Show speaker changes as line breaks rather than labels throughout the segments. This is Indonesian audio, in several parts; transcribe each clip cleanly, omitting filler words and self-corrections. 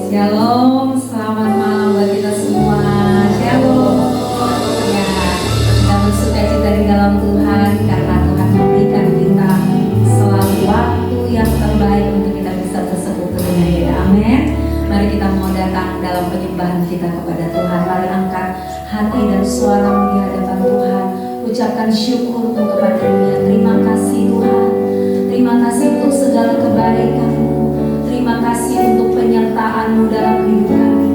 Shalom, selamat malam buat kita semua. Shalom. Ya, kita bersuka cita di dalam Tuhan karena Tuhan memberikan kita selalu waktu yang terbaik untuk kita bisa bersekutu dengan Dia. Amin. Mari kita mau datang dalam penyembahan kita kepada Tuhan. Mari angkat hati dan suaramu di hadapan Tuhan. Ucapkan syukur kepada Dia. Terima kasih Tuhan. Terima kasih untuk segala kebaikan-Mu. Terima kasih untuk penyertaan-Mu dalam hidup kami.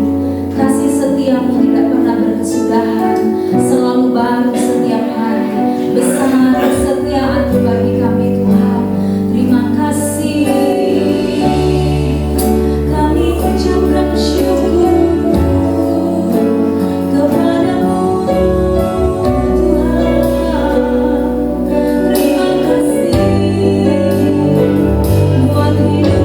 Kasih setia-Mu tidak pernah berkesudahan, selalu baru setiap hari. Besar kesetiaan-Mu bagi kami Tuhan. Terima kasih. Kami ucapkan syukur kepadamu Tuhan. Terima kasih buat hidup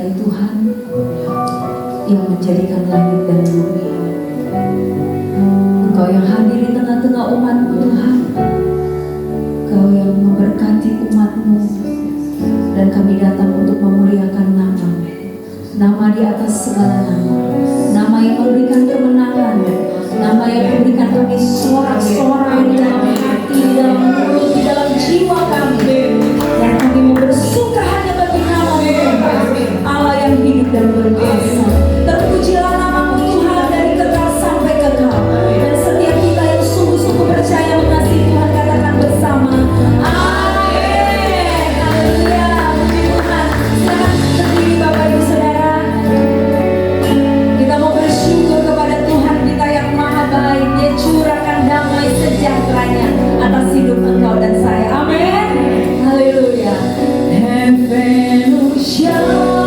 dari Tuhan yang menjadikan langit dan bumi. Engkau yang hadir di tengah-tengah umat-Mu Tuhan. Engkau yang memberkati umat-Mu, dan kami datang untuk memuliakan nama-Mu, nama di atas segala nama, nama yang memberikan kemenangan, nama yang memberikan kami sorak-sorai di dalam hati, di dalam mulut, di dalam jiwa kami, dan kami mau bersuka hanya bagi nama-Mu Tuhan, Allah yang hidup dan berkuasa. Terpujilah nama-Mu Tuhan dari kekal sampai kekal. Dan setiap kita yang sungguh-sungguh percaya mengasihi Tuhan, katakan bersama, amin. Haleluya, puji Tuhan. Silakan berdiri Bapak Ibu Saudara. Kita mau bersyukur kepada Tuhan kita yang maha baik. Dia curahkan damai sejahteranya atas hidup engkau dan saya. Amin. Haleluya. Heaven shalom.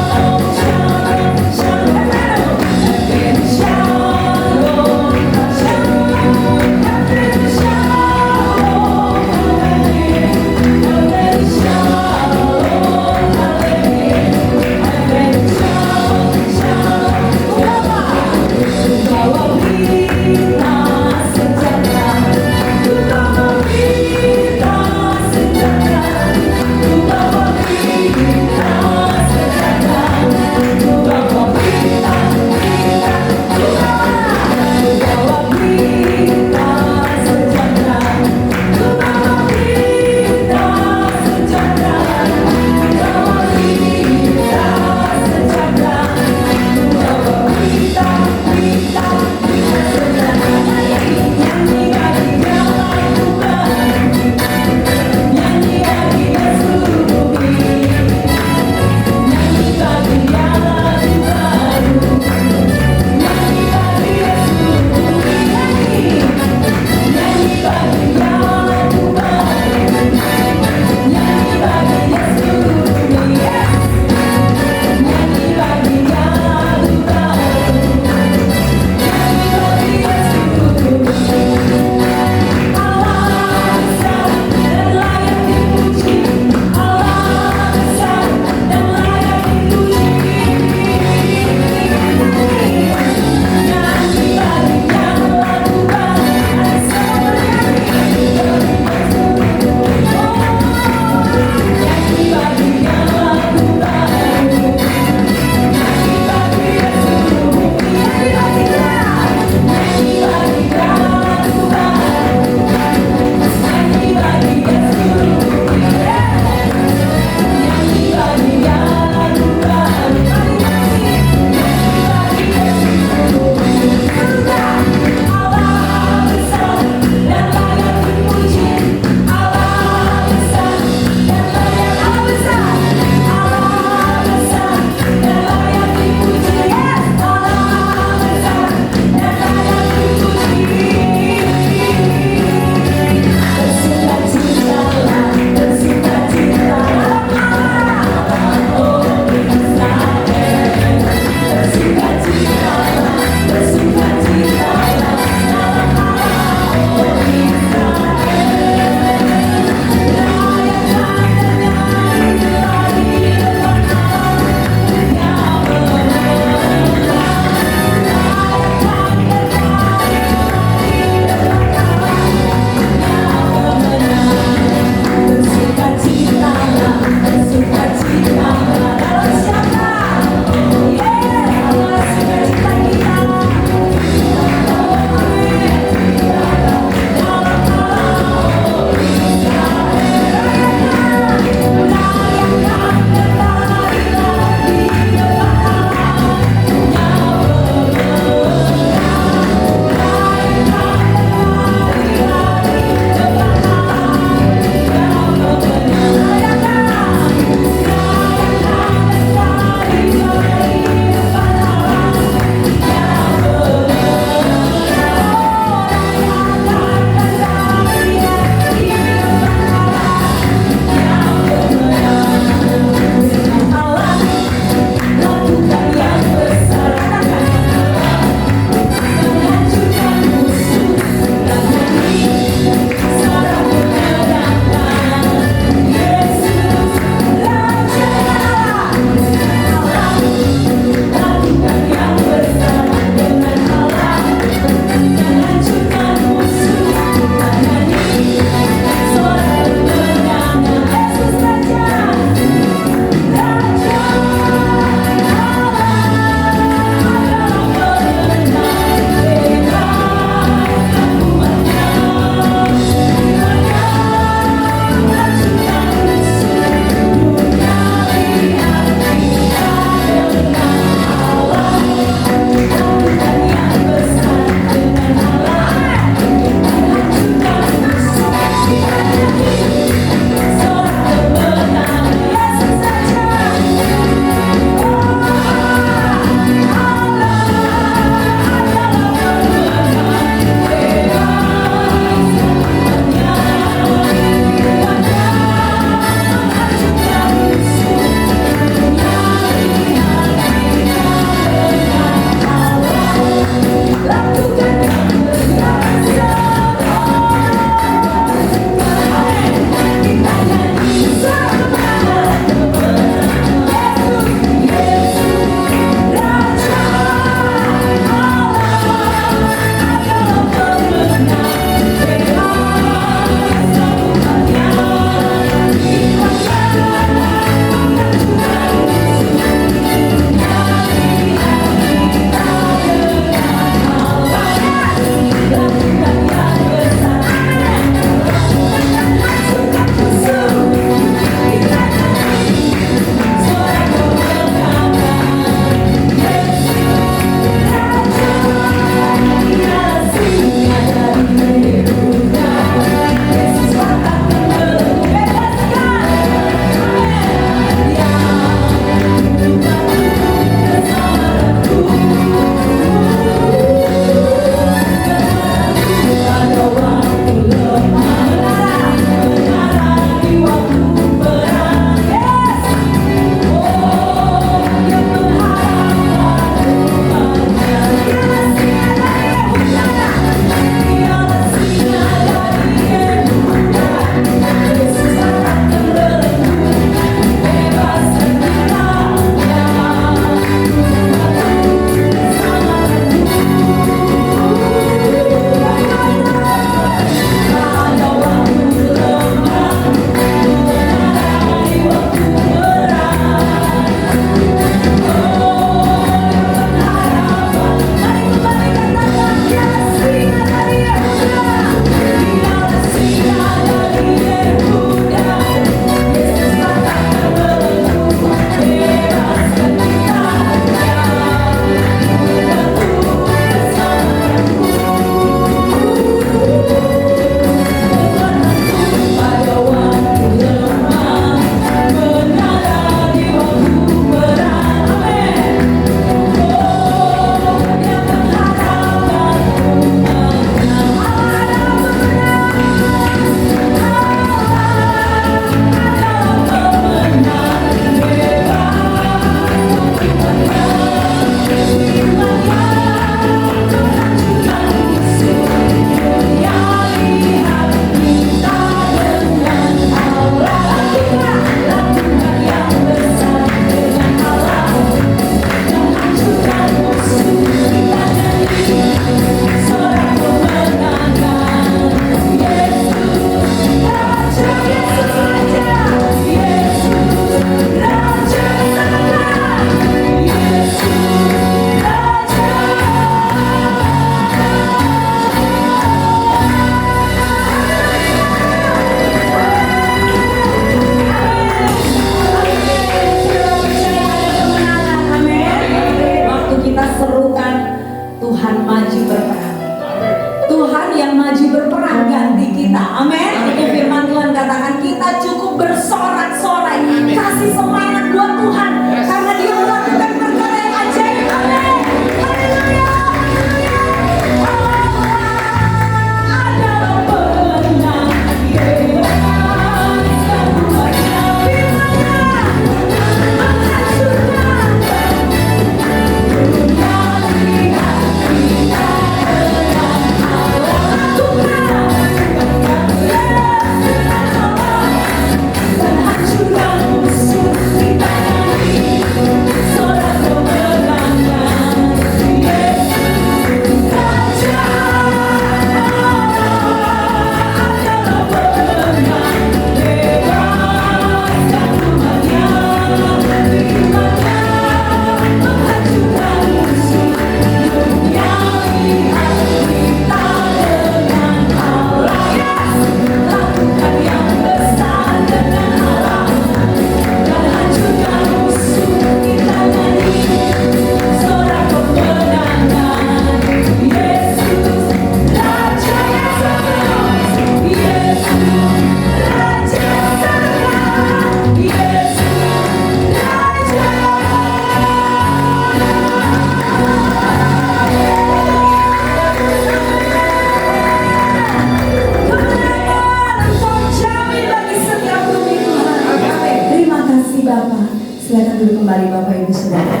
Silakan duduk kembali Bapak Ibu Saudara.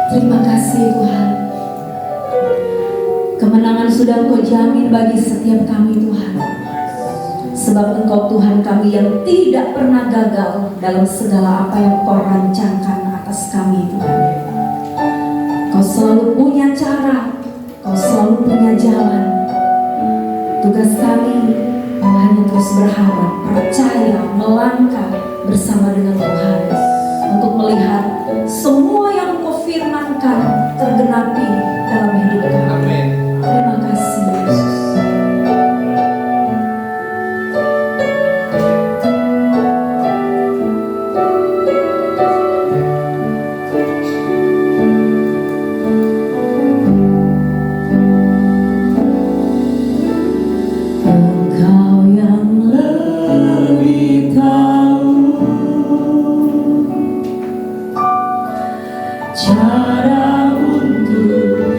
Terima kasih Tuhan. Kemenangan sudah Engkau jamin bagi setiap kami Tuhan. Sebab Engkau Tuhan kami yang tidak pernah gagal dalam segala apa yang Kau rancangkan atas kami Tuhan. Kau selalu punya cara, Kau selalu punya jalan. Tugas kami hanya terus berharap, percaya, melangkah bersama dengan Tuhan untuk melihat semua yang Kau firmankan tergenapi dalam hidup kami. Terima kasih Yesus.
Cara untuk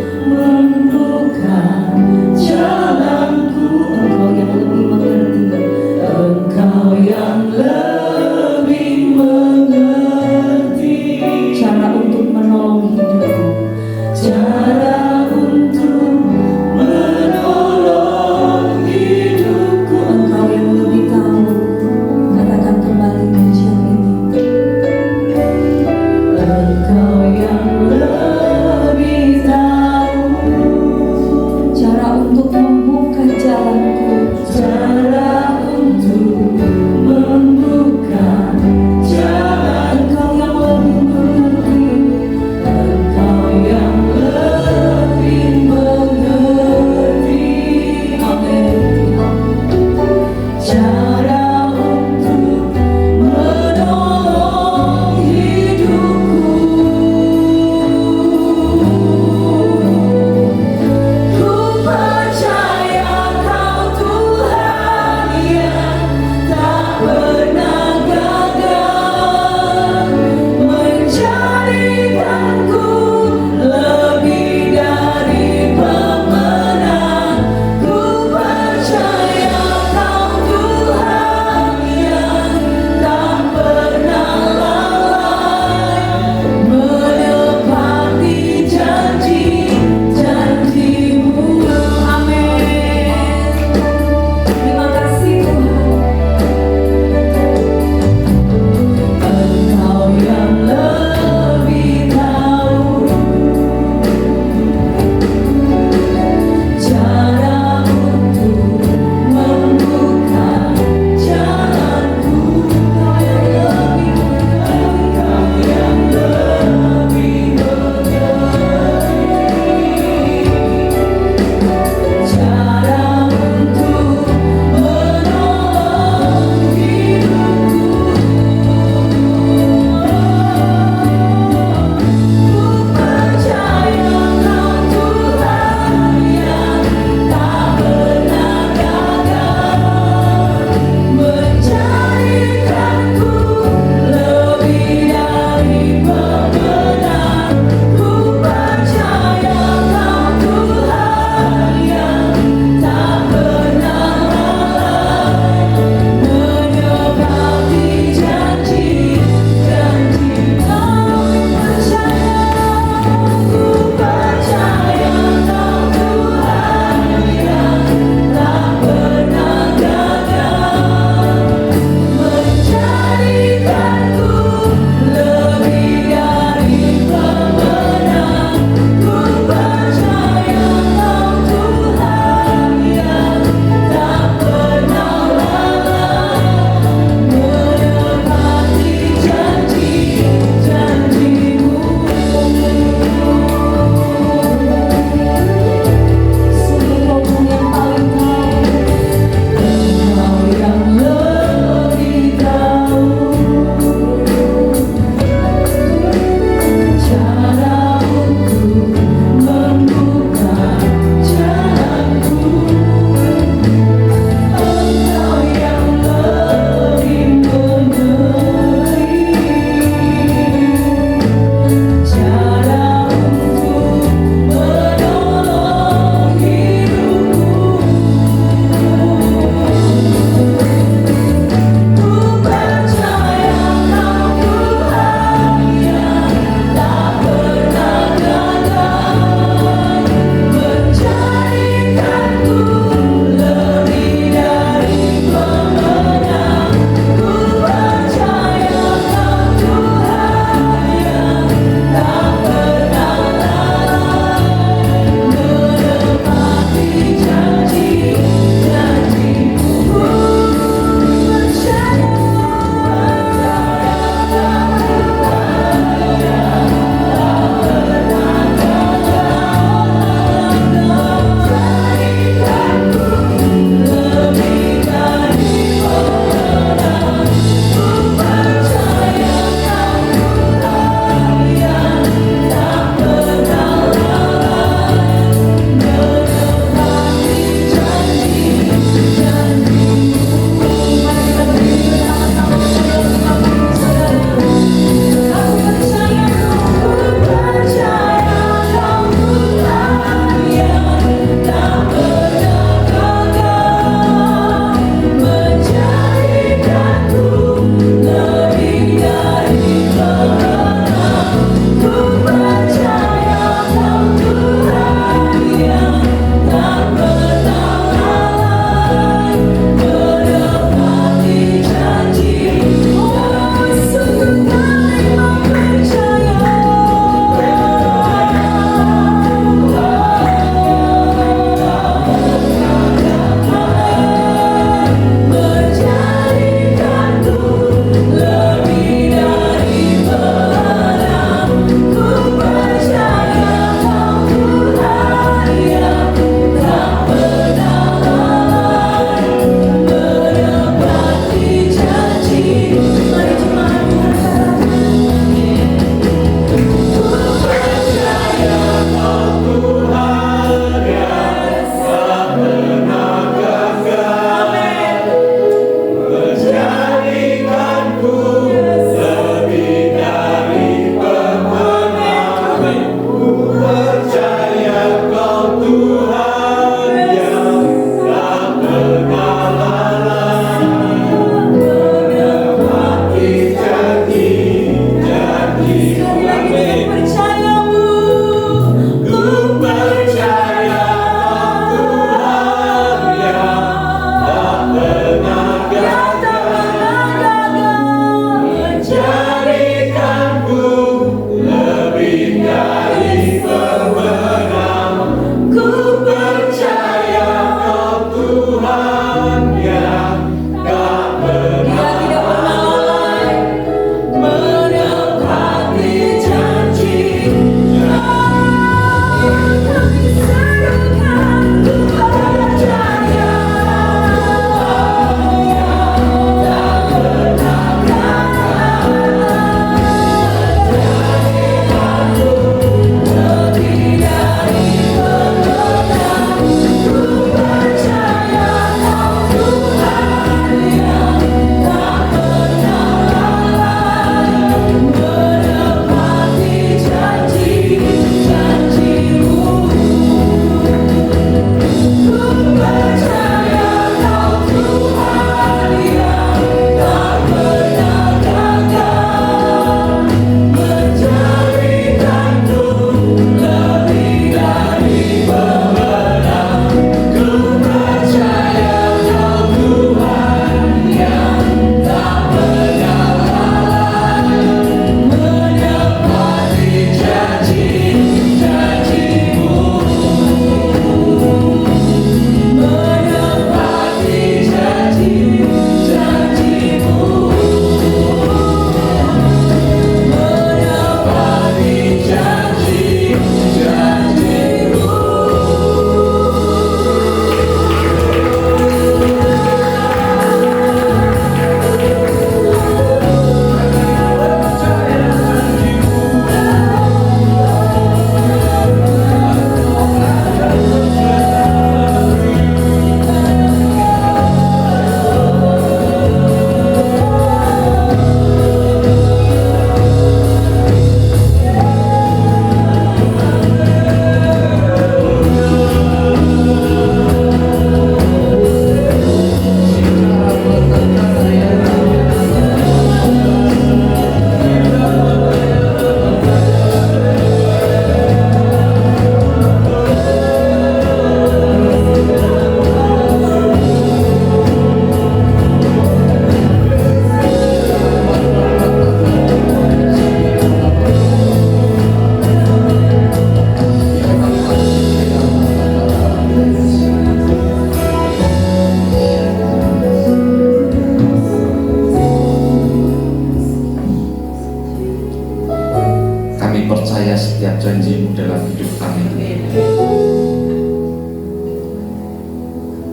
setiap janji-Mu dalam hidup kami.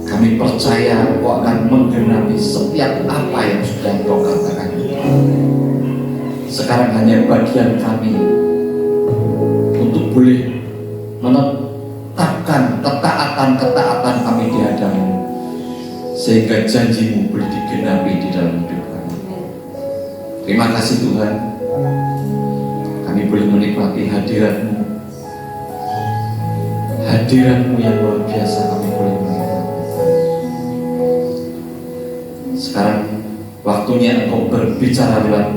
Kami percaya Engkau akan menggenapi setiap apa yang sudah Engkau katakan. Sekarang hanya bagian kami untuk boleh menetapkan ketaatan kami di hadapan-Mu, sehingga janji-Mu boleh digenapi di dalam hidup kami. Terima kasih Tuhan, kami boleh menikmati hadirat-Mu yang luar biasa. Kami boleh menikmati. Sekarang waktunya Engkau berbicara lewat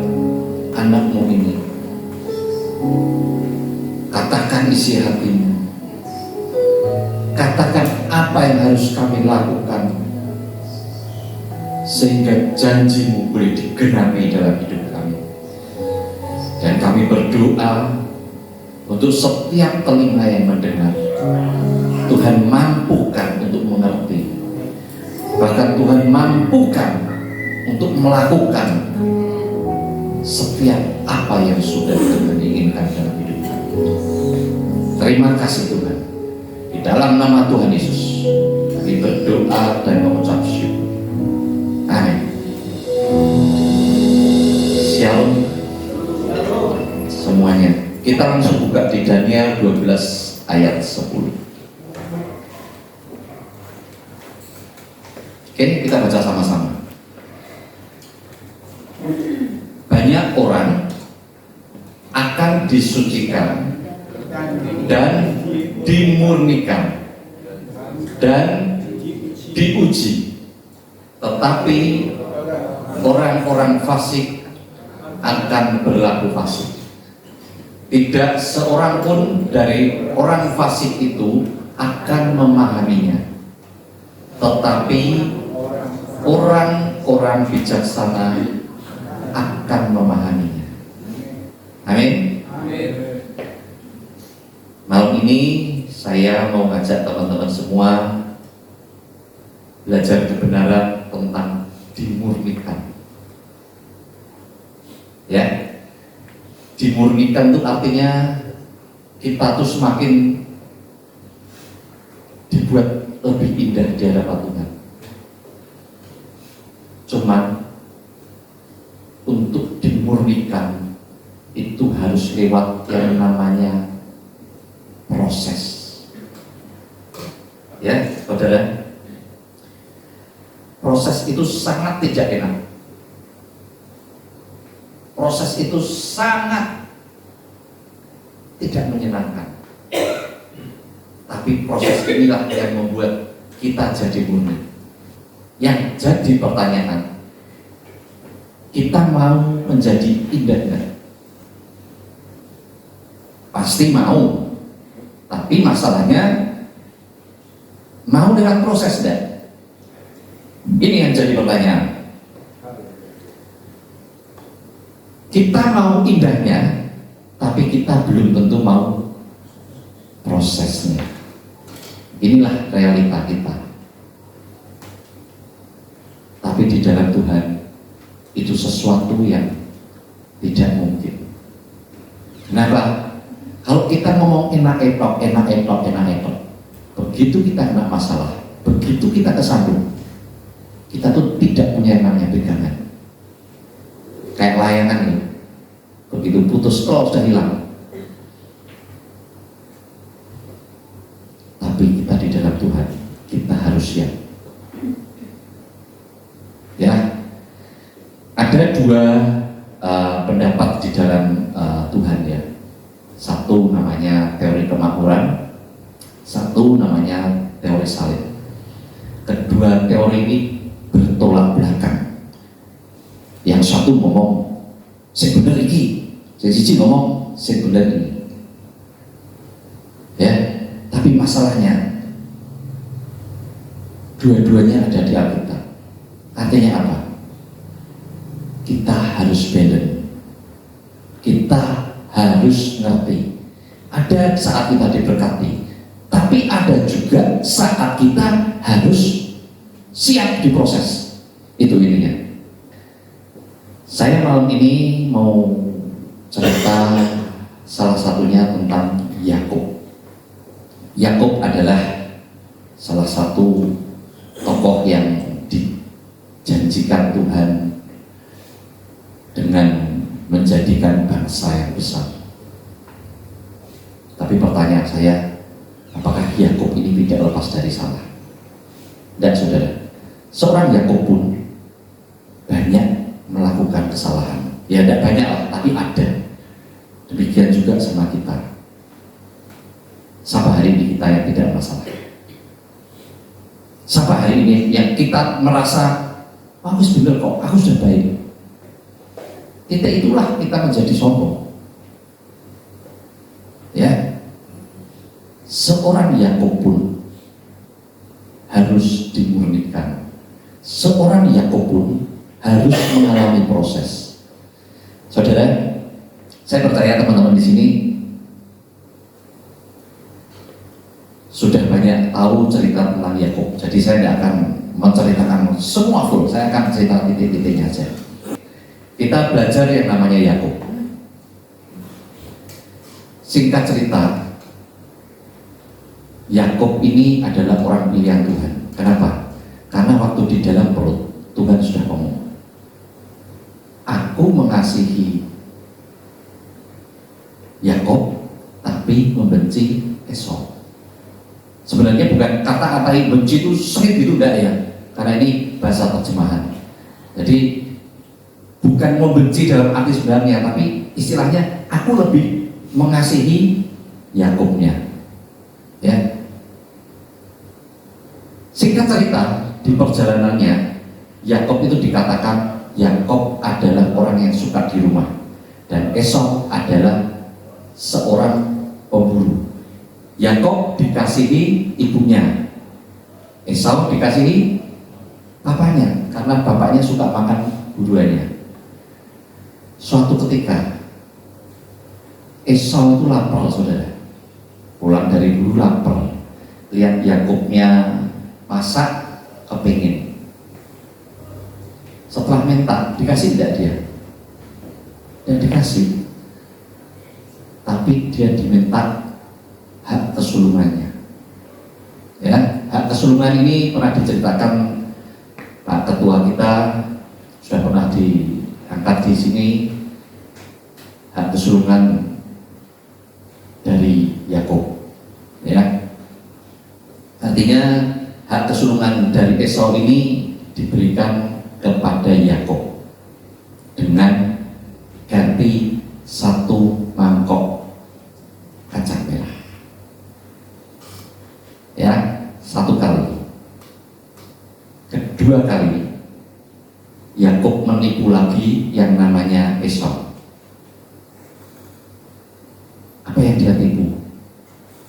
anak-Mu ini. isi hatimu. Katakan apa yang harus kami lakukan sehingga janjimu boleh digenapi dalam hidup kami. Dan kami berdoa untuk setiap telinga yang mendengar, Tuhan mampukan untuk mengerti, bahkan Tuhan mampukan untuk melakukan setiap apa yang sudah Tuhan inginkan dalam hidup kami. Terima kasih Tuhan. Di dalam nama Tuhan Yesus kami berdoa dan mengucap syukur. Amin. Shalom semuanya. Kita langsung buka di Daniel 12 ayat 10. Oke, kita baca sama-sama. Banyak orang akan disucikan dan dimurnikan dan diuji, tetapi orang-orang fasik akan berlaku fasik. Tidak seorang pun dari orang fasik itu akan memahaminya, tetapi orang-orang bijaksana akan memahaminya. Amin. Malam ini saya mau ngajak teman-teman semua belajar kebenaran tentang dimurnikan. Ya, dimurnikan itu artinya kita tuh semakin dibuat lebih indah di hadapan Tuhan. Cuman untuk dimurnikan itu harus lewat yang namanya proses. Ya, saudara, proses itu sangat tidak enak. Proses itu sangat tidak menyenangkan. Tapi proses inilah yang membuat kita jadi murni. Yang jadi pertanyaan, kita mau menjadi indah enggak? Pasti mau. Tapi masalahnya mau dengan proses enggak? Ini yang jadi pertanyaan. Kita mau indahnya, tapi kita belum tentu mau prosesnya. Inilah realita kita. Tapi di dalam Tuhan itu sesuatu yang tidak mungkin. Kenapa? Kalau kita ngomong enak-enak, begitu kita kena masalah, begitu kita kesandung, kita tuh tidak punya yang namanya pegangan. Kayak layangan ini, begitu putus tol sudah hilang. Tapi kita di dalam Tuhan, kita harus siap. Ya, ada dua pendapat di dalam Tuhan ya. Satu namanya teori kemakmuran, satu namanya teori salib. Kedua teori ini bertolak belakang. Yang satu ngomong sing bener iki, sing siji ngomong sing bener ini. Ya, tapi masalahnya dua-duanya ada di Alkitab. Artinya apa? Kita harus balance. Kita harus ngerti. Ada saat kita diberkati, tapi ada juga saat kita harus siap diproses. Itu intinya. Saya malam ini mau cerita salah satunya tentang Yakub. Yakub adalah salah satu tokoh yang dijanjikan Tuhan dengan menjadikan bangsa yang besar. Tapi pertanyaan saya, apakah Yakub ini tidak lepas dari salah? Dan saudara, seorang Yakub pun banyak melakukan kesalahan. Ya tidak banyak lah, tapi ada. Demikian juga sama kita. Siapa hari ini kita yang tidak masalah? Siapa hari ini yang kita merasa aku benar kok, aku sudah baik? Kita itulah kita menjadi sombong. Ya, seorang Yakub pun harus dimurnikan. Seorang Yakub pun harus mengalami proses. Saudara, saya percaya teman-teman di sini sudah banyak tahu cerita tentang Yakub. Jadi saya tidak akan menceritakan semua full, saya akan cerita titik-titiknya saja. Kita belajar yang namanya Yakub. Singkat cerita, Yakub ini adalah orang pilihan Tuhan. Kenapa? Karena waktu di dalam perut Tuhan sudah ngomong, aku mengasihi Yakub tapi membenci Esau. Sebenarnya bukan kata-kata benci itu sering gitu, enggak ya, karena ini bahasa terjemahan. Jadi bukan membenci dalam arti sebenarnya, tapi istilahnya aku lebih mengasihi Yakubnya. Ya. Singkat cerita, di perjalanannya Yakub itu dikatakan Yakub adalah orang yang suka di rumah dan Esau adalah seorang pemburu. Yakub dikasihi ibunya, Esau dikasihi bapaknya karena bapaknya suka makan buruannya. Suatu ketika Esau itu lapar, saudara, pulang dari buru lapar, lihat Yakubnya masak, kepingin. Setelah minta, dikasih tidak dia? Dan dikasih, tapi dia diminta hak kesulungannya. Ya, hak kesulungan ini pernah diceritakan Pak Ketua kita, sudah pernah diangkat di sini. Hak kesulungan dari Yakub, ya. Artinya hak kesulungan dari Esau ini diberikan kepada Yakub dengan ganti satu mangkok kacang merah. Ya, satu kali. Kedua kali Yakub menipu lagi yang namanya Esau. Apa yang dia tipu?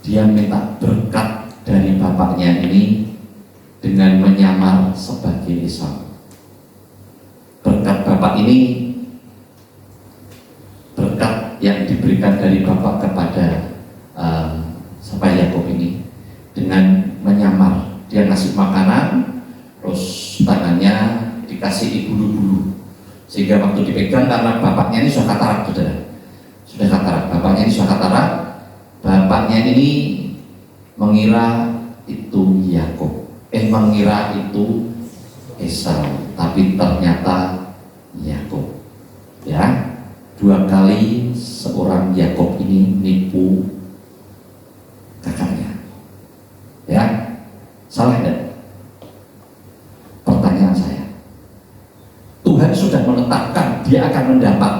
Dia minta berkat dari bapaknya ini dengan menyamar sebagai Esau. Berkat bapak ini, berkat yang diberikan dari bapak kepada Yakub ini, dengan menyamar, dia ngasih makanan, terus tangannya dikasih bulu-bulu, sehingga waktu dipegang, karena bapaknya ini sudah katarak, saudara, sudah katarak, bapaknya ini sudah katarak, bapaknya ini mengira itu Yakub, mengira itu Esau, tapi ternyata Yakub. Ya, dua kali seorang Yakub ini nipu kakaknya. Ya, salah tidak? Pertanyaan saya. Tuhan sudah menetapkan dia akan mendapat,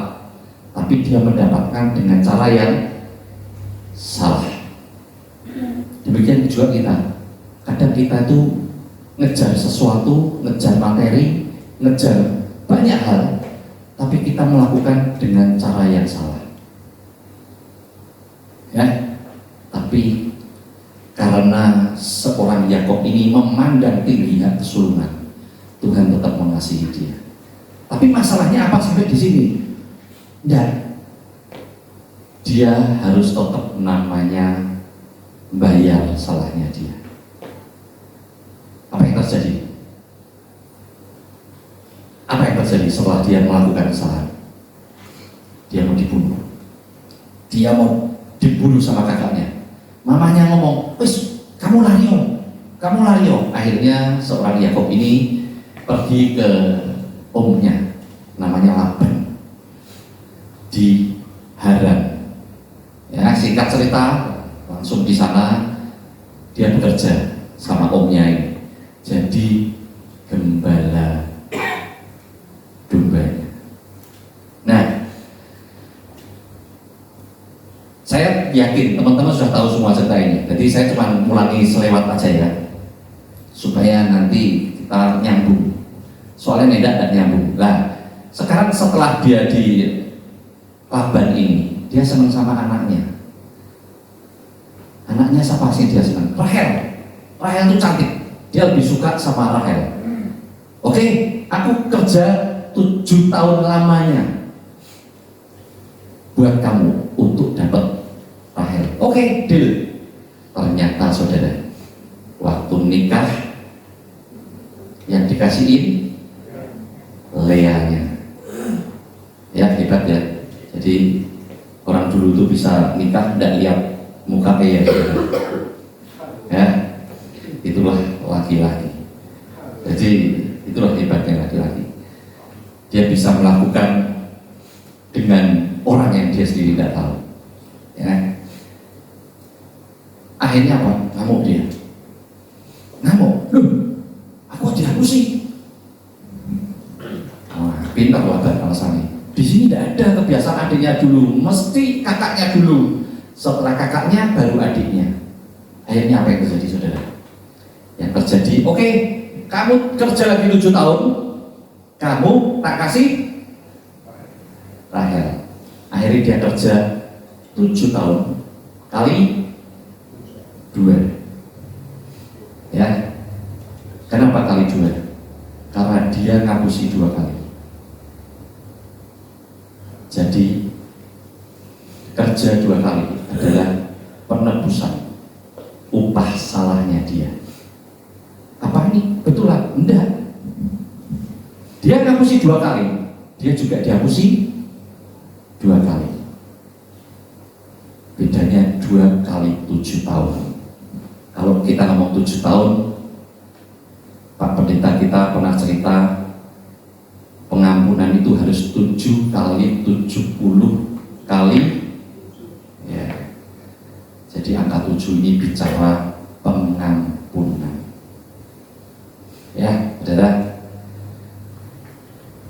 tapi dia mendapatkan dengan cara yang salah. Demikian juga kita. Kadang kita tuh ngejar sesuatu, ngejar materi, ngejar banyak hal, tapi kita melakukan dengan cara yang salah. Ya, tapi karena seorang Yakub ini memandang tinggi hak kesulungan, Tuhan tetap mengasihi dia. Tapi masalahnya apa sampai di sini? Dan dia harus tetap namanya bayar salahnya dia. Apa yang terjadi? Apa yang terjadi setelah dia melakukan kesalahan? Dia mau dibunuh. Dia mau dibunuh sama kakaknya. Mamanya ngomong, wis, kamu lari om. Akhirnya seorang Yakub ini pergi ke omnya, namanya Laban, di Haran. Ya, singkat cerita, langsung di sana dia bekerja sama omnya ini, jadi gembala dombanya. Nah, saya yakin teman-teman sudah tahu semua cerita ini. Jadi saya cuma ulangi selewat aja ya, supaya nanti kita nyambung. Soalnya tidak dan nyambung. Nah, sekarang setelah dia di Laban ini, dia senang sama anaknya. Anaknya Tanya siapa sih dia senang? Rahel. Rahel itu cantik. Dia lebih suka sama Rahel. Oke, aku kerja 7 tahun lamanya buat kamu untuk dapat Rahel. Oke, deal. Ternyata saudara, waktu nikah yang dikasihin Leanya. Ya, hebat ya. Jadi orang dulu tuh bisa nikah tidak lihat muka ya, ya, itulah laki-laki. Jadi itulah hebatnya laki-laki. Dia bisa melakukan dengan orang yang dia sendiri tidak tahu. Ya. Akhirnya apa? Ngamuk dia. Ngamuk. Loh, aku dihapusi. Pintar loh alasannya. Di sini tidak ada kebiasaan adiknya dulu, mesti kakaknya dulu. Setelah kakaknya baru adiknya. Akhirnya apa yang terjadi saudara? Yang terjadi, oke, kamu kerja lagi 7 tahun, kamu tak kasih Rahel. Akhirnya dia kerja 7 tahun kali 2. Ya, kenapa kali 2? Karena dia ngapusi 2 kali. Jadi kerja 2 kali adalah penebusan upah salahnya dia. Apa ini? Betulan? Enggak. Dia ngapusi 2 kali, dia juga dihapusi 2 kali. Bedanya 2 kali 7 tahun. Kalau kita ngomong 7 tahun, Pak Pendeta kita pernah cerita pengampunan itu harus 7 kali 70 kali ya. Jadi angka 7 ini bicara pengampunan. Ya, saudara.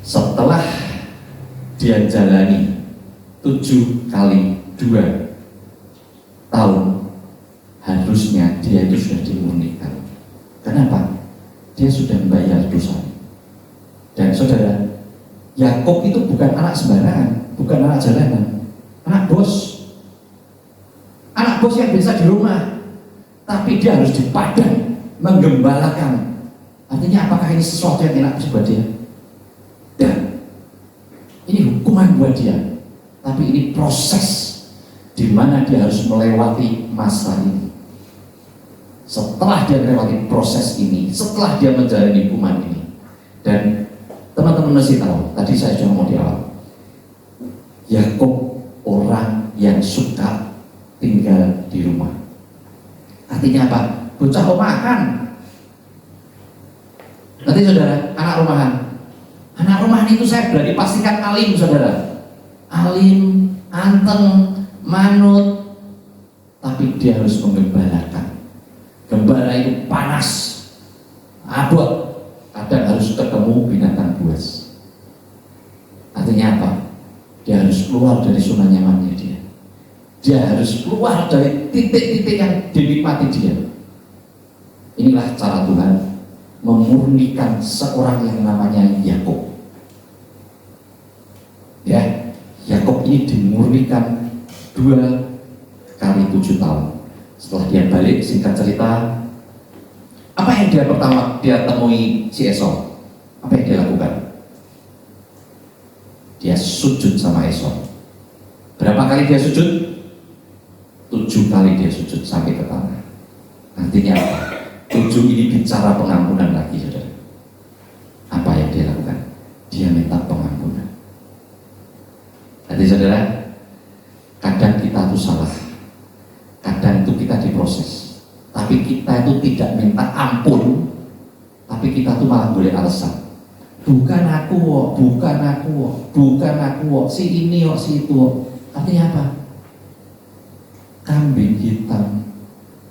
Setelah dia jalani 7 kali 2 tahun, harusnya dia itu sudah dimurnikan. Kenapa? Dia sudah membayar dosa. Dan saudara, Yakub itu bukan anak sembarangan, bukan anak jalanan, anak bos. Anak bos yang biasa di rumah, tapi dia harus di padang menggembalakan. Artinya apakah ini sesuatu yang enak buat dia? Dan ini hukuman buat dia, tapi ini proses di mana dia harus melewati masa ini. Setelah dia melewati proses ini, setelah dia menjalani hukuman ini, dan teman-teman mesti tahu, tadi saya sudah ngomong di awal, Yakub orang yang suka tinggal di rumah. Artinya apa? Bocah rumahan. Nanti saudara, anak rumahan. Anak rumahan itu saya berani pastikan alim saudara. Alim, anteng, manut, tapi dia harus menggembalakan. Gembala itu panas, abot, kadang harus ketemu binatang buas. Artinya apa? Dia harus keluar dari zona nyamannya dia. Dia harus keluar dari titik-titik yang dinikmati dia. Inilah cara Tuhan memurnikan seorang yang namanya Yakub. Ya, Yakub ini dimurnikan 2 kali 7 tahun. Setelah dia balik, singkat cerita, apa yang dia pertama dia temui si Esau? Apa yang dia lakukan? Dia sujud sama Esau. Berapa kali dia sujud? 7 kali dia sujud sampai ke tanah. Artinya apa? 7 ini bicara pengampunan lagi, saudara. Apa yang dia lakukan? Dia minta pengampunan. Jadi saudara, kadang kita itu salah, kadang itu kita diproses, tapi kita itu tidak minta ampun, tapi kita itu malah boleh alasan. Bukan aku, bukan aku, bukan aku, si ini, si itu. Artinya apa? Kambing hitam.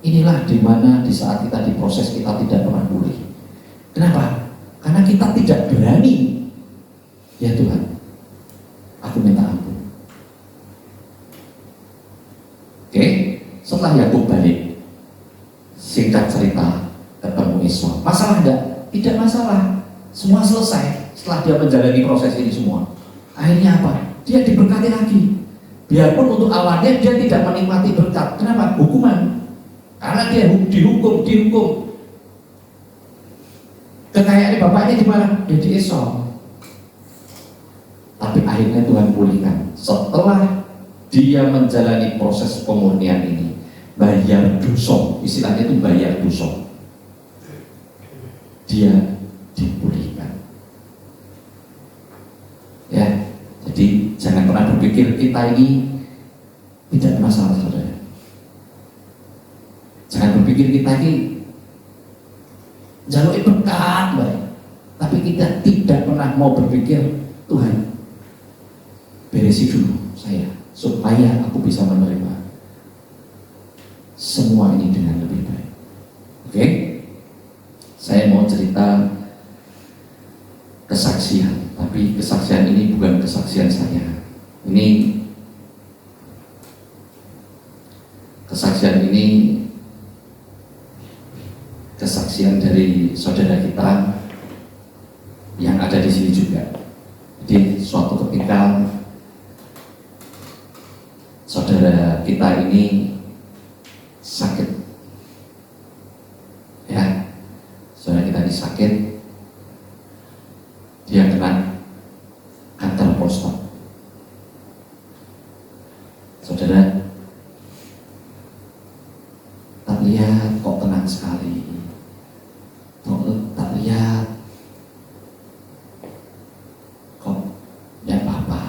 Inilah dimana di saat kita diproses kita tidak pernah pulih. Kenapa? Karena kita tidak berani. Ya Tuhan, aku minta ampun. Oke, setelah Yakub balik, singkat cerita ketemu Esau. Masalah enggak? Tidak masalah. Semua selesai setelah dia menjalani proses ini semua. Akhirnya apa? Dia diberkati lagi. Biarpun untuk awalnya dia tidak menikmati berkat. Kenapa? Hukuman. karena dia dihukum. Kekayaannya bapaknya di mana? Di Esau. Tapi akhirnya Tuhan pulihkan. Setelah dia menjalani proses pemurnian ini, bayar dosa, istilahnya itu bayar dosa, dia dipulihkan. Ya, jadi jangan pernah berpikir kita ini tidak masalah, saudara. Jangan berpikir kita ini jalur berkat, baik. Tapi kita tidak pernah mau berpikir, Tuhan beresi dulu saya supaya aku bisa menerima semua ini dengan lebih baik. Oke? Saya mau cerita kesaksian, tapi kesaksian ini bukan kesaksian saya. Kesaksian ini kesaksian dari saudara kita yang ada di sini juga. Jadi suatu ketika saudara kita ini sakit, ya, saudara kita ini sakit, dia kena kanker prostat. Saudara tak lihat kok tenang sekali, tak lihat kok tidak apa-apa.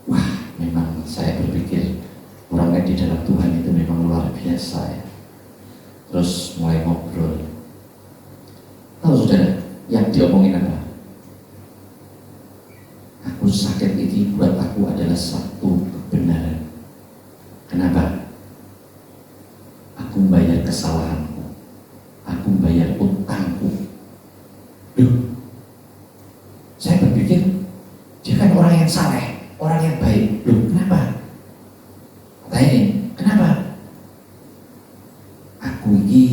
Wah, memang saya berpikir orangnya di dalam Tuhan itu memang luar biasa, ya. Terus mulai ngobrol. Tahu saudara yang diomongin apa? Aku sakit ini buat aku adalah satu kebenaran. Kenapa? Aku membayar kesalahanku, aku membayar utangku. Saya berpikir dia kan orang yang saleh, orang yang baik. Kenapa? Tanya, kenapa? Aku ini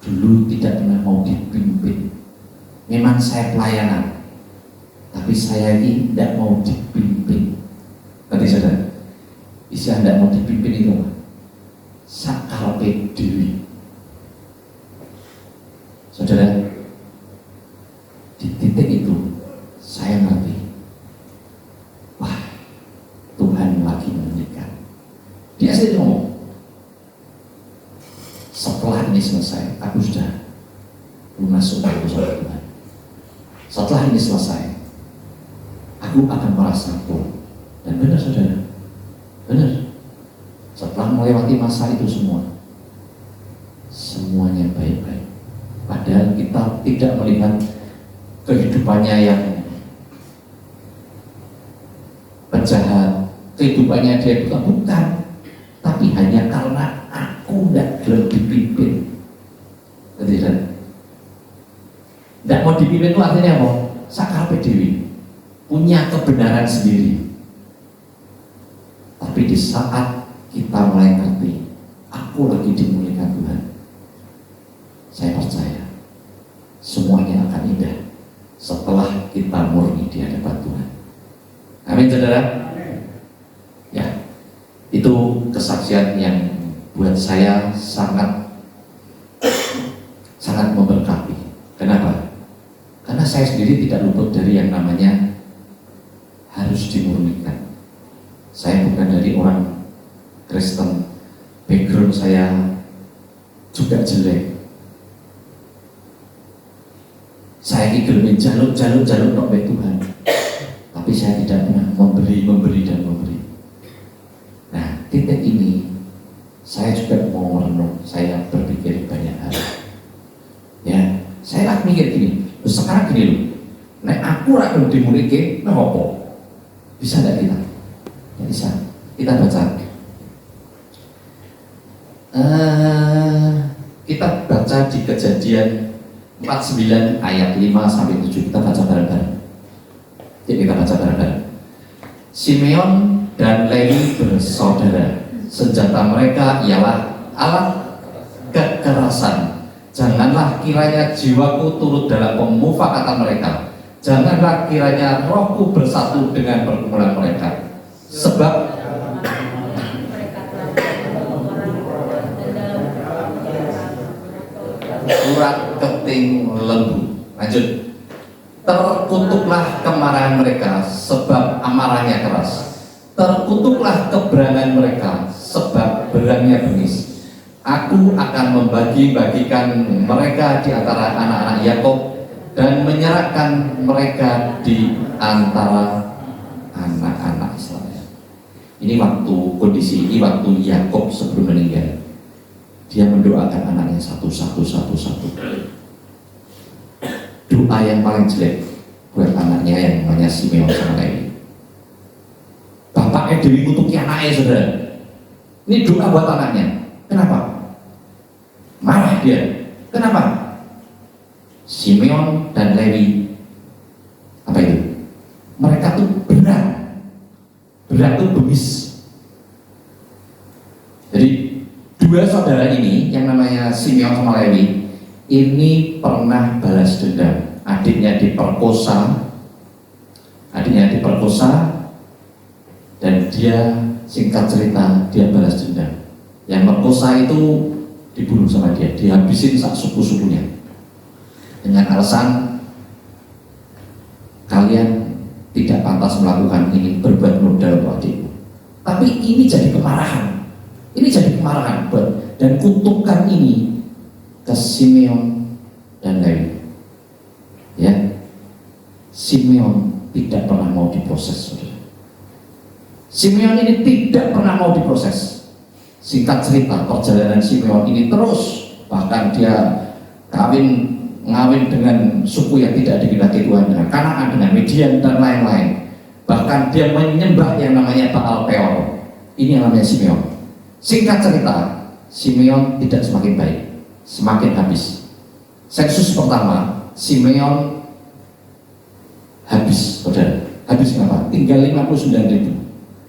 dulu tidak pernah mau dipimpin. Memang saya pelayanan, tapi saya ini tidak mau dipimpin. Tadi saudara, istilah tidak mau dipimpin itu apa? Sakarepe dewi. Saudara, di titik itu saya ngerti, wah, Tuhan lagi mendekat. Dia sendiri ngomong, setelah ini selesai, aku sudah lunas untuk urusan Tuhan. Setelah ini selesai, aku akan merasa full. Dan benar saudara, benar. Setelah melewati masa itu semuanya baik-baik. Padahal kita tidak melihat kehidupannya yang penjahat, kehidupannya dia bukan, tapi hanya karena aku tidak dipimpin. Tidak mau dipimpin itu artinya apa? Sakarepe dewi, punya kebenaran sendiri. Tapi di saat kita mulai ngerti, aku lagi dimuliakan Tuhan, saya percaya semuanya akan indah setelah kita murni di hadapan Tuhan. Amin saudara. Ya, itu kesaksian yang buat saya sangat memberkati. Kenapa? Karena saya sendiri tidak luput dari yang namanya harus dimurnikan. Saya bukan dari orang Kristen, background saya juga jelek. Saya ingin jaluk nombek Tuhan, tapi saya tidak pernah memberi. Nah, titik ini saya juga mau merenung, saya berpikir banyak hal. Ya, saya lagi mikir gini, sekarang gini loh, nek aku rakyat dimulike, nah apa? Bisa tidak kita? Ya bisa. Kita baca. Kita baca di Kejadian 49 ayat 5 sampai 7. Kita baca bareng-bareng. Jadi kita baca bareng-bareng. Simeon dan Lewi bersaudara. Senjata mereka ialah alat kekerasan. Janganlah kiranya jiwaku turut dalam pemufakatan mereka. Janganlah kiranya rohku bersatu dengan perkumpulan mereka. Sebab keting lembu. Lanjut. Terkutuklah kemarahan mereka sebab amarahnya keras. Terkutuklah keberangan mereka sebab berangnya bengis. Aku akan membagi-bagikan mereka di antara anak-anak Yakub dan menyerahkan mereka di antara anak-anak Israel. Ini waktu kondisi ini waktu Yakub sebelum meninggal. Dia mendoakan anaknya satu. Doa yang paling jelek buat anaknya yang namanya Simeon sama Lewi. Bapaknya Dewi kutuki anaknya, saudara. Ini doa buat anaknya. Kenapa? Marah dia. Kenapa? Simeon dan Lewi, apa itu? Mereka tuh berat tuh bengis. Jadi dua saudara ini yang namanya Simeon sama Lewi ini pernah balas dendam. Adiknya diperkosa dan dia, singkat cerita, dia balas dendam. Yang perkosa itu dibunuh sama dia, dihabisin sak suku-sukunya dengan alasan kalian tidak pantas melakukan ini, berbuat modal untuk adikmu. Tapi ini jadi kemarahan, dan kutukan ini ke Simeon dan Lewi. Ya, Simeon tidak pernah mau diproses, saudara. Simeon ini tidak pernah mau diproses. Singkat cerita, perjalanan Simeon ini terus, bahkan dia ngawin dengan suku yang tidak dikehendaki Tuhan, dengan Kanaan, dengan Midian dan lain-lain. Bahkan dia menyembah yang namanya Baal Peor. Ini yang namanya Simeon. Singkat cerita, Simeon tidak semakin baik, semakin habis. Sensus pertama, Simeon habis, saudara. Habis kenapa? Tinggal 59.000.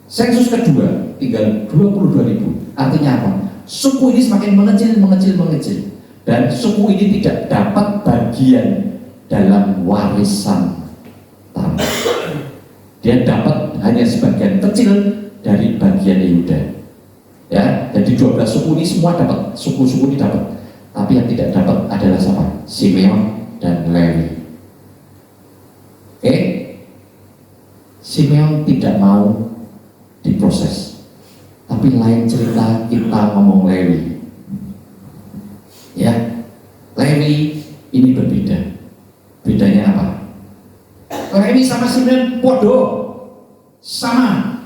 Sensus kedua, tinggal 22.000. Artinya apa? Suku ini semakin mengecil. Dan suku ini tidak dapat bagian dalam warisan tanah. Dia dapat hanya sebagian kecil dari bagian Yehuda. Ya, jadi 12 suku ini semua dapat, suku-suku ini dapat. Tapi yang tidak dapat adalah siapa? Simeon dan Lewi. Oke? Simeon tidak mau diproses. Tapi lain cerita kita ngomong Lewi. Ya, Lewi ini berbeda. Bedanya apa? Lewi sama Simeon podo, sama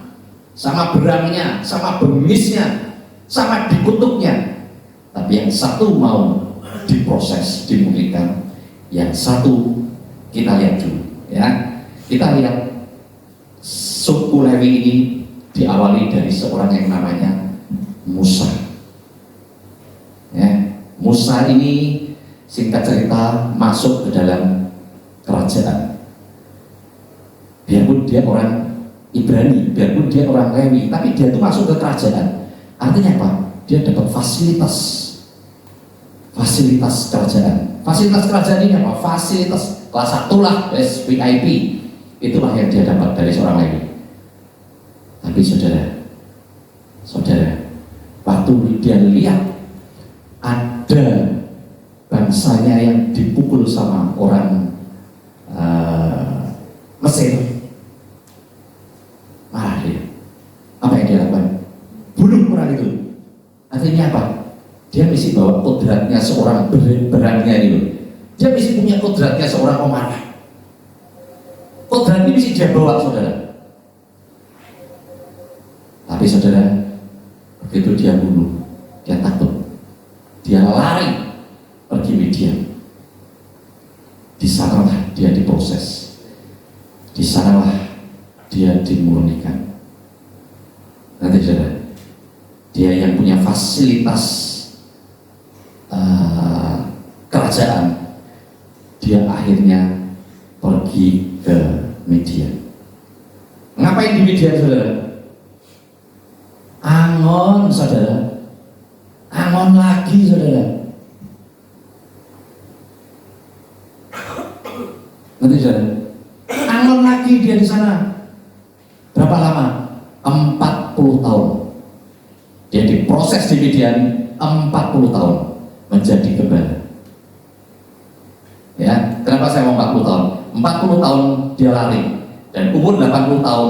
berangnya, sama bengisnya, sama dikutuknya. Tapi yang satu mau diproses, dimulihkan. Yang satu kita lihat dulu, ya. Kita lihat suku Lewi ini diawali dari seorang yang namanya Musa. Ya, Musa ini singkat cerita masuk ke dalam kerajaan. Biarpun dia orang Ibrani, biarpun dia orang Lewi, tapi dia itu masuk ke kerajaan. Artinya apa? Dia dapat fasilitas kerajaan. Fasilitas kerajaan ini apa? Fasilitas kelas 1 lah, VIP. Itulah yang dia dapat dari seorang Lewi. Tapi saudara, waktu dia lihat ada bangsanya yang dipukul sama orang Mesir, marah dia. Apa yang dia lakukan? Bunuh orang itu. Artinya apa? Dia mesti bawa kodratnya seorang berangnya itu. Dia mesti punya kodratnya seorang pemarah. Kodrat ini mesti dia bawa, saudara. Tapi saudara, begitu dia bunuh, dia takut, dia lari pergi Midian. Di sanalah dia diproses, di sanalah dia dimurnikan. Nanti saudara, dia yang punya fasilitas kerajaan, dia akhirnya pergi ke Midian. Ngapain di Midian, saudara? Angon, saudara. Angon lagi, saudara. Nanti saudara, angon lagi dia di sana. Berapa lama? 40 tahun. Dia diproses di Midian 40 tahun menjadi gembala. Ya, kenapa saya mau 40 tahun? 40 tahun dia lari, dan umur 80 tahun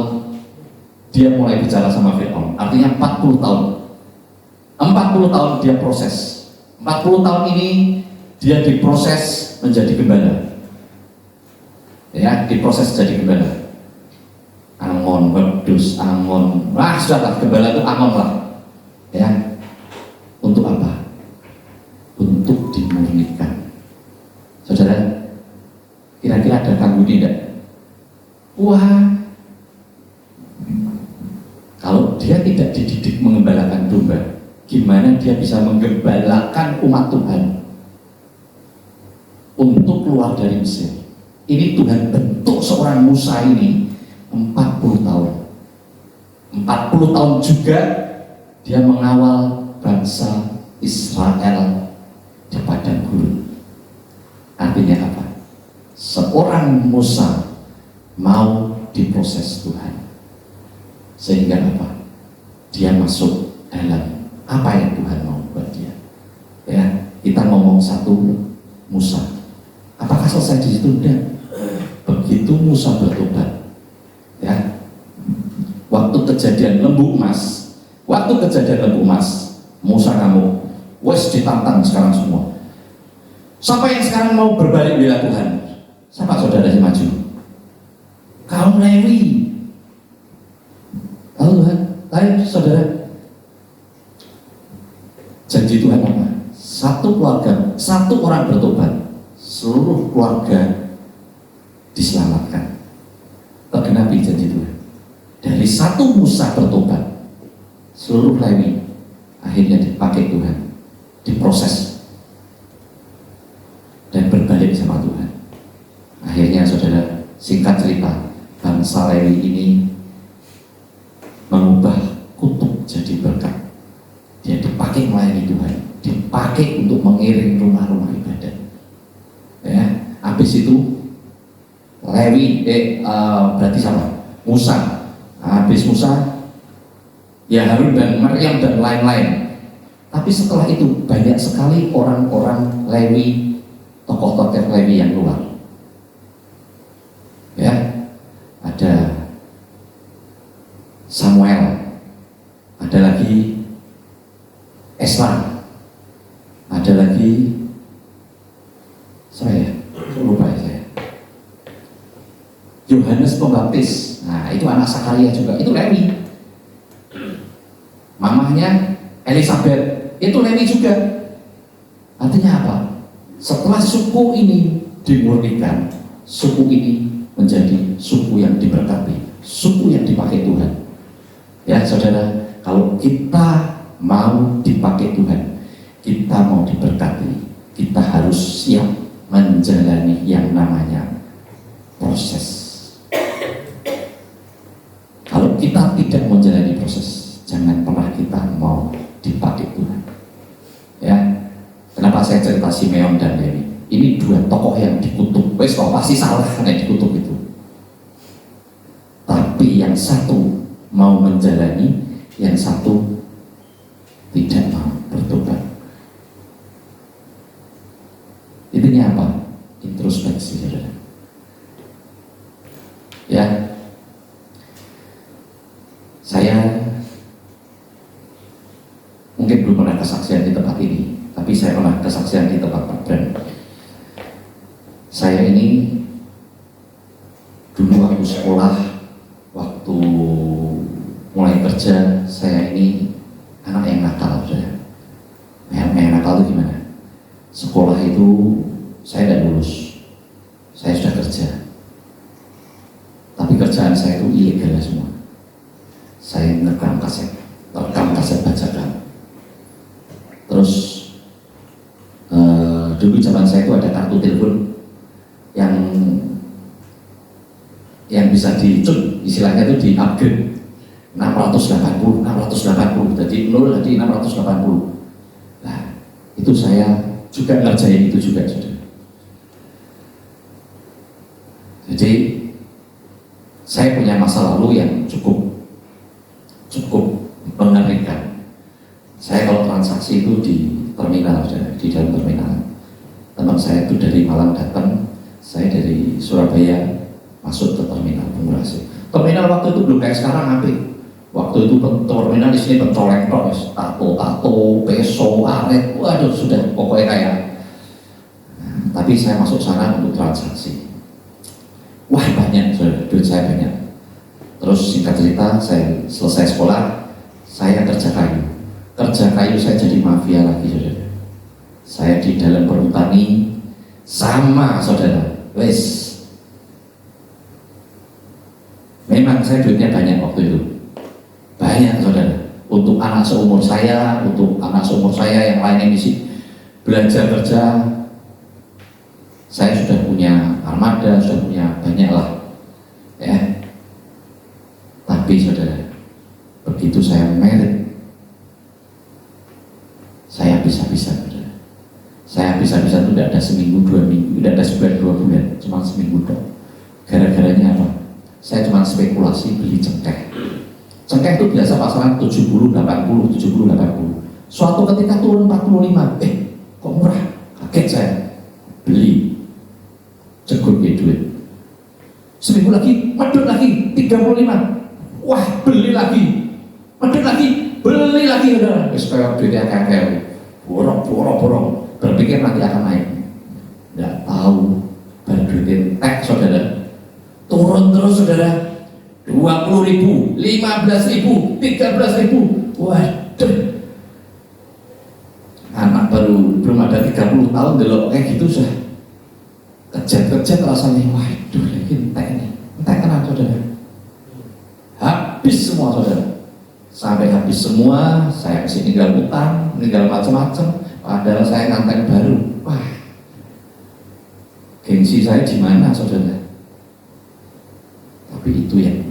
dia mulai bicara sama Fir'aun. Artinya 40 tahun. 40 tahun dia proses. 40 tahun ini dia diproses menjadi gembala. Ya, diproses jadi gembala. Angon, wedus, angon. Wah, sudahlah, gembala itu angon lah. Ya. Untuk apa? Untuk dimurnikan. Saudara, kira-kira ada ganggu tidak? Wah, kalau dia tidak dididik mengembalakan domba, gimana dia bisa menggembalakan umat Tuhan untuk keluar dari Mesir? Ini Tuhan bentuk seorang Musa ini 40 tahun. 40 tahun juga dia mengawal bangsa Israel di padang gurun. Artinya apa? Seorang Musa mau diproses Tuhan, sehingga apa? Dia masuk dalam apa yang Tuhan mau buat dia. Ya, kita ngomong satu Musa. Apakah selesai di situ? Tidak. Begitu Musa bertobat, ya, waktu kejadian lembu emas, Musa kamu, wes ditantang sekarang semua. Siapa yang sekarang mau berbalik bela Tuhan? Siapa saudara yang maju? Kaum Lewi. Lalu Tuhan, lain saudara. Janji Tuhan apa? Satu keluarga, satu orang bertobat, seluruh keluarga diselamatkan. Tergenapi janji Tuhan. Dari satu Musa bertobat, seluruh Lewi akhirnya dipakai Tuhan, diproses dan berbalik sama Tuhan. Akhirnya saudara, singkat cerita, bangsa Lewi ini mengubah kutuk jadi berkat. Dia dipakai melayani Tuhan, dipakai untuk mengiring rumah-rumah ibadat. Ya, habis itu Lewi, berarti siapa? Musa. Habis Musa, ya Harun dan Maryam dan lain-lain. Tapi setelah itu banyak sekali orang-orang Lewi, tokoh-tokoh Lewi yang keluar. Ya, ada Samuel, ada lagi Esra, ada lagi saya lupa ya saya. Yohanes Pembaptis. Nah, itu anak Sakaria juga, itu Lewi. Mamahnya Elizabeth, itu Lewi juga. Artinya apa? Setelah suku ini dimurnikan, suku ini menjadi suku yang diberkati, suku yang dipakai Tuhan. Ya saudara, kalau kita mau dipakai Tuhan, kita mau diberkati, kita harus siap menjalani yang namanya proses. Kalau kita tidak menjalani proses, jangan pernah kita mau dipakai Tuhan. Ya, kenapa saya cerita Simeon dan Lewi? Ini dua tokoh yang dikutuk. Wes pasti salah karena dikutuk itu. Tapi yang satu mau menjalani, yang satu tidak mau bertobat. Intinya apa? Introspeksi, saudara. Ya, saya mungkin belum pernah kesaksian di tempat ini, tapi saya pernah kesaksian di tempat Pak Bran. Saya ini dulu waktu sekolah, waktu mulai kerja, saya ini anak yang nakal, saudara. Yang nakal itu gimana? Sekolah itu saya tidak lulus, saya sudah kerja, tapi kerjaan saya itu ilegal semua. Saya rekam kaset bajakan. Terus dulu zaman saya itu ada kartu telepon yang bisa dicun, istilahnya itu di upgrade 680, jadi 0 jadi 680. Nah, itu saya juga ngerjain itu juga, saudara. Jadi saya punya masa lalu yang cukup mengerikan. Saya kalau transaksi itu di terminal, saudara, di dalam terminal. teman saya itu dari Malang datang, saya dari Surabaya masuk ke terminal Bungurasi. Terminal waktu itu belum kayak sekarang apik. Waktu itu terminal di sini pencoleng tok, tato, peso, aret, waduh sudah pokoknya kayak. Tapi saya masuk sana untuk transaksi. Wah banyak, duit saya banyak. Terus singkat cerita, saya selesai sekolah, saya kerja kayu. Kerja kayu saya jadi mafia lagi, saudara. Saya di dalam perhutani sama, saudara. Wes. Memang saya duitnya banyak waktu itu. Banyak, saudara. Untuk anak seumur saya, yang lainnya misi belajar kerja. Saya sudah punya armada, sudah punya banyak lah, ya. Tapi saudara, begitu saya merit, saya habis-habisan, saudara. Saya habis-habisan itu tidak ada seminggu, 2 minggu, tidak ada sebulan, 2 bulan, cuma seminggu dong. Gara-garanya apa? Saya cuma spekulasi beli cengkeh. Cengkeh itu biasa pasaran 70, 80, 70, 80. Suatu ketika turun 45, kok murah? Kaget saya, beli. Cegur duit. Seminggu lagi, medut lagi, 35. Wah, beli lagi. Medut lagi, beli lagi, saudara. Supaya duitnya kayak borong. Berpikir nanti akan naik. Tidak tahu, baru duitnya tek, saudara. Turun terus, saudara. 20.000, 15.000, 13.000. Waduh. Anak baru belum ada 30 tahun dulu kayak gitu sudah. Kejat rasanya, waduh lagi entek kenapa, saudara? Habis semua, saudara. Sampai habis semua, saya mesti tinggal utang, tinggal macam-macam. Padahal saya ngantek baru. Wah, gengsi saya di mana, saudara? Tapi itu yang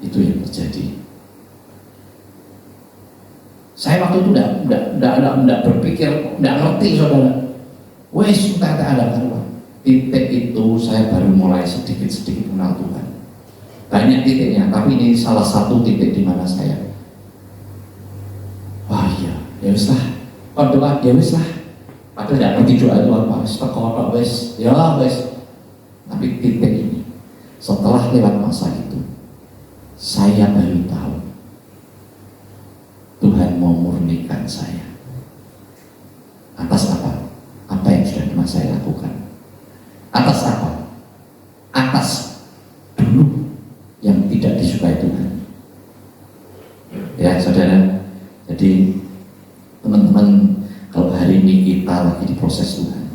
terjadi. Saya waktu itu tidak berpikir, tidak ngerti, saudara. Wes, tak ada karuan. Titik itu saya baru mulai sedikit-sedikit kenal Tuhan. Banyak titiknya, tapi ini salah satu titik di mana saya, wah iya, ya wes lah, doa, ya wes lah. Padahal tidak ngerti doa itu apa, wes. Tapi titik ini, setelah lewat masa itu, saya baru tahu Tuhan mau murnikan saya. Atas apa? Apa yang sudah pernah saya lakukan? Atas apa? Atas dulu yang tidak disukai Tuhan. Ya, saudara. Jadi teman-teman, kalau hari ini kita lagi diproses Tuhan,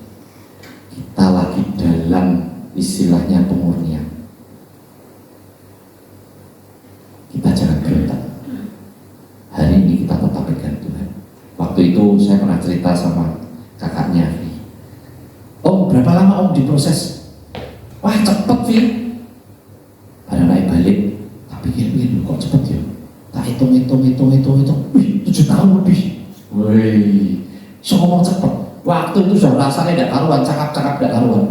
kita lagi dalam istilahnya pemurnian, kita jangan berontak. Hari ini kita tetap pegang Tuhan. Waktu itu saya pernah cerita sama kakaknya, Om, berapa lama Om diproses? Wah, cepet, Vi. Ada naik balik, tak pikir-pikir, kok cepet ya? Tak hitung. Wih, 7 tahun lebih. Wih, so ngomong cepet. Waktu itu sudah rasanya tidak karuan, cakap-cakap tidak karuan.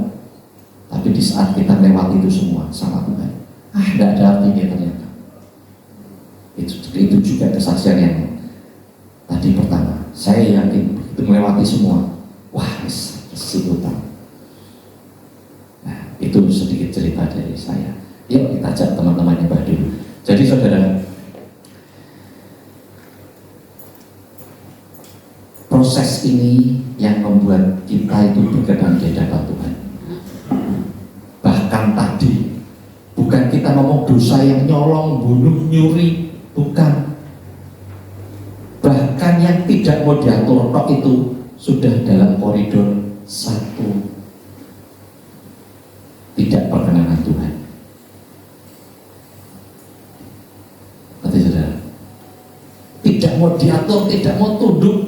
Tapi di saat kita lewati itu semua sama Tuhan, tidak ada artinya ternyata. Itu juga kesaksian yang tadi pertama. Saya yakin begitu melewati semua, wah, hutang. Nah, itu sedikit cerita dari saya. Yuk kita ajak teman-teman nyembah dulu. Jadi saudara, proses ini yang membuat kita itu berkenan di hadapan Tuhan. Bahkan tadi, bukan kita ngomong dosa yang nyolong, bunuh, nyuri, bukan. Bahkan yang tidak mau diatur tok itu sudah dalam koridor satu, tidak perkenanan Tuhan. Berarti saudara, tidak mau diatur, tidak mau tunduk.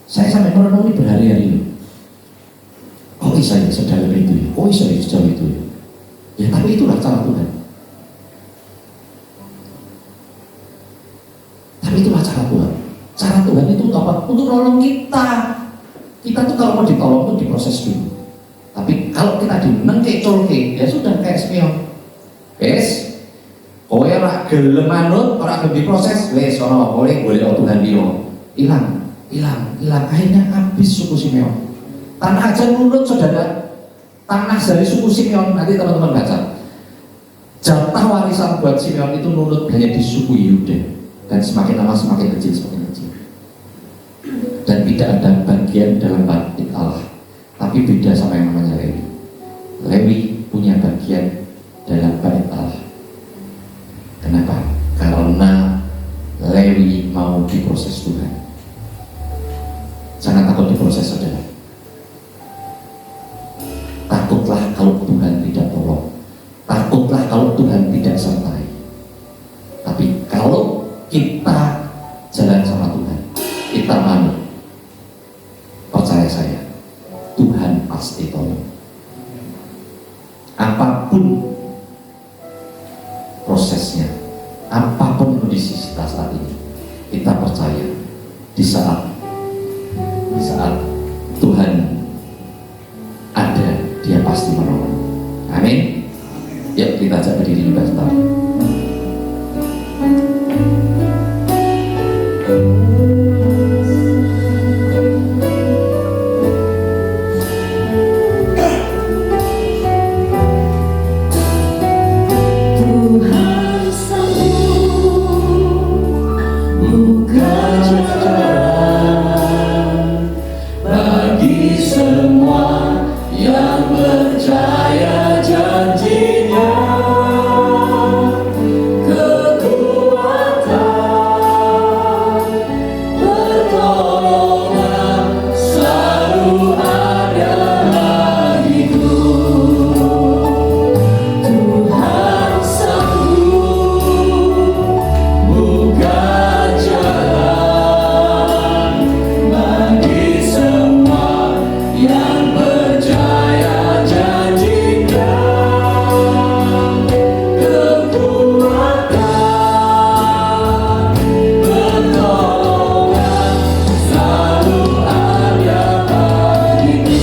Saya sampai merenungi berhari-hari loh. Oh iya, sedalam itu ya. Oh iya, sejauh itu ya. Ya tapi itulah cara Tuhan. Tapi itulah cara Tuhan. Cara Tuhan itu apa? Untuk nolong kita. Kita tuh kalau mau ditolong tuh diproses dulu. Tapi kalau kita dinengke-colke, ya sudah kayak Simeon. Wes, kowe ora gelem manut, ora gelem diproses, wes ono kowe golek Tuhan dia. Hilang. Akhirnya habis suku Simeon.
Tanah aja nurut saudara. Tanah dari suku Simeon, nanti teman-teman baca. Jatah warisan buat Simeon itu nurut hanya di suku Yehuda. Dan semakin lama semakin kecil, semakin kecil. Dan tidak ada bagian dalam bait Allah. Tapi beda sama yang namanya Lewi. Lewi punya bagian dalam bait Allah. Kenapa? Karena Lewi mau diproses Tuhan. Jangan takut diproses saudara. Takutlah kalau Tuhan tidak tolong. Takutlah kalau Tuhan tidak sertai. Tapi kalau kita jalan sama Tuhan, kita manut, percaya saya, Tuhan pasti tolong. Apapun prosesnya, apapun kondisi kita saat ini, kita percaya di saat Tuhan ada, Dia pasti menolong. Amin. Yuk kita ajak berdiri di sebentar.
Tuhan sanggup buka jalan bagi semua yang percaya janji-Nya. Kekuatan, pertolongan selalu ada bagiku. Tuhan sanggup buka jalan bagi semua yang percaya janji-Nya. Kekuatan, pertolongan selalu ada bagiku.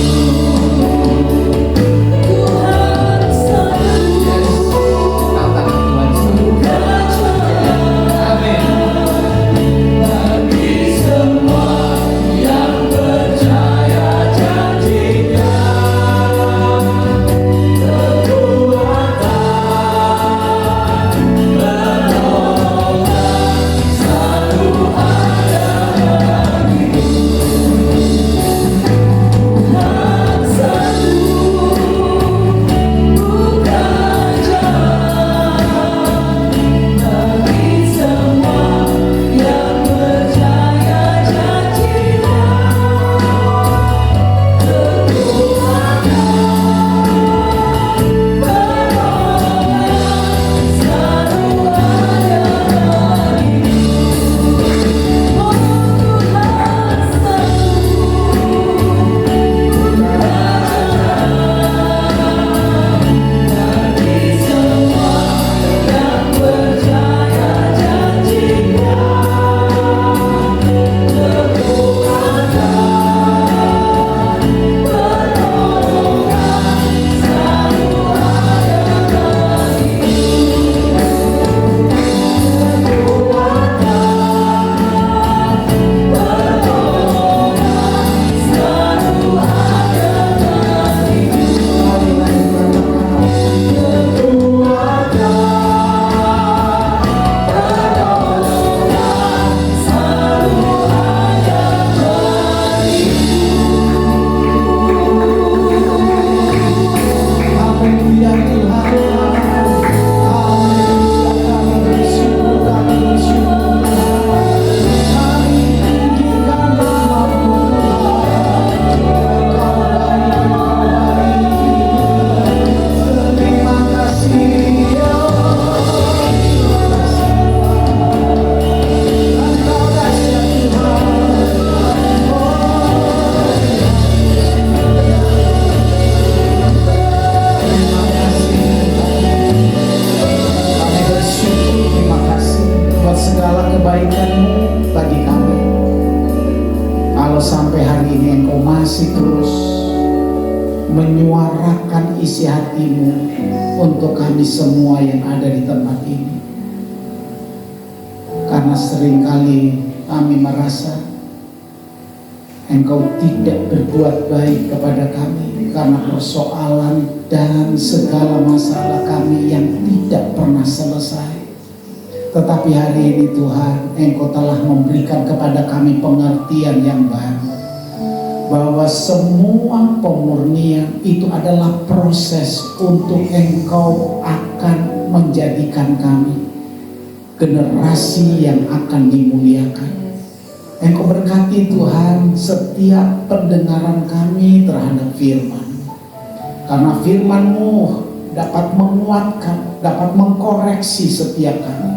Tuhan sanggup buka jalan bagi semua yang percaya janji-Nya.
Haleluya Tuhan. Haleluya, kami bersyukur, kami bersyukur. Kami tinggikan namamu Tuhan. Kau baik, Kau baik. Terima kasih ya Allah. Engkau dahsyat Tuhan. Terima kasih. Kami bersyukur, terima kasih buat segala kebaikan-Mu bagi kami. Kalau sampai hari ini Engkau masih terus menyuarakan isi hati-Mu untuk kami semua yang ada di tempat ini. Karena seringkali kami merasa
Engkau tidak berbuat baik kepada kami karena persoalan dan segala masalah kami yang tidak pernah selesai. Tetapi hari ini Tuhan, Engkau telah memberikan kepada kami pengertian yang baru, bahwa semua pemurnian itu adalah proses untuk Engkau akan menjadikan kami generasi yang akan dimuliakan. Engkau berkati Tuhan setiap pendengaran kami terhadap firman, karena firman-Mu dapat menguatkan, dapat mengkoreksi setiap kami.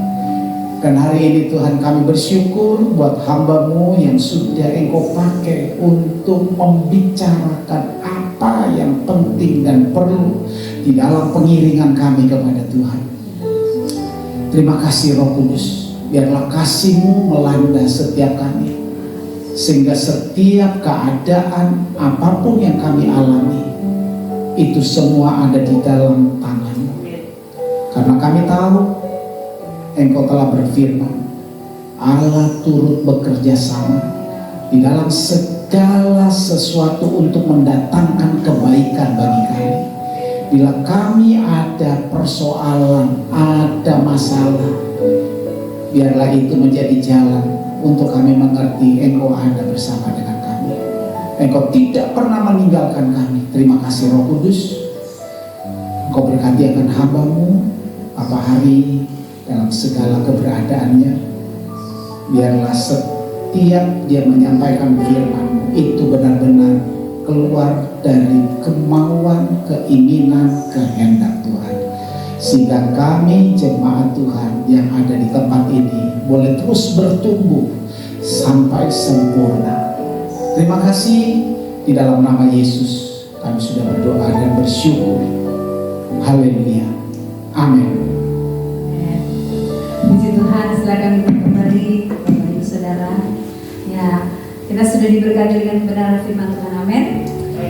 Dan hari ini Tuhan, kami bersyukur buat hamba-Mu yang sudah Engkau pakai untuk membicarakan apa yang penting dan perlu di dalam pengiringan kami kepada Tuhan. Terima kasih Roh Kudus, biarlah kasih-Mu melanda setiap kami, sehingga setiap keadaan apapun yang kami alami itu semua ada di dalam tangan-Mu. Karena kami tahu Engkau telah berfirman, Allah turut bekerja sama di dalam segala sesuatu untuk mendatangkan kebaikan bagi kami. Bila kami ada persoalan, ada masalah, biarlah itu menjadi jalan untuk kami mengerti Engkau ada bersama dengan kami. Engkau tidak pernah meninggalkan kami. Terima kasih Roh Kudus. Engkau berkati akan hamba-Mu Bapak Hari dalam segala keberadaannya. Biarlah setiap dia menyampaikan firman itu benar-benar keluar dari kemauan, keinginan, kehendak Tuhan, sehingga kami jemaat Tuhan yang ada di tempat ini boleh terus bertumbuh sampai sempurna. Terima kasih, di dalam nama Yesus kami sudah berdoa dan bersyukur. Haleluya, amin.
Puji Tuhan, silakan kita kembali Bapak Ibu Saudara. Ya, kita sudah diberkati dengan kebenaran firman Tuhan, amin.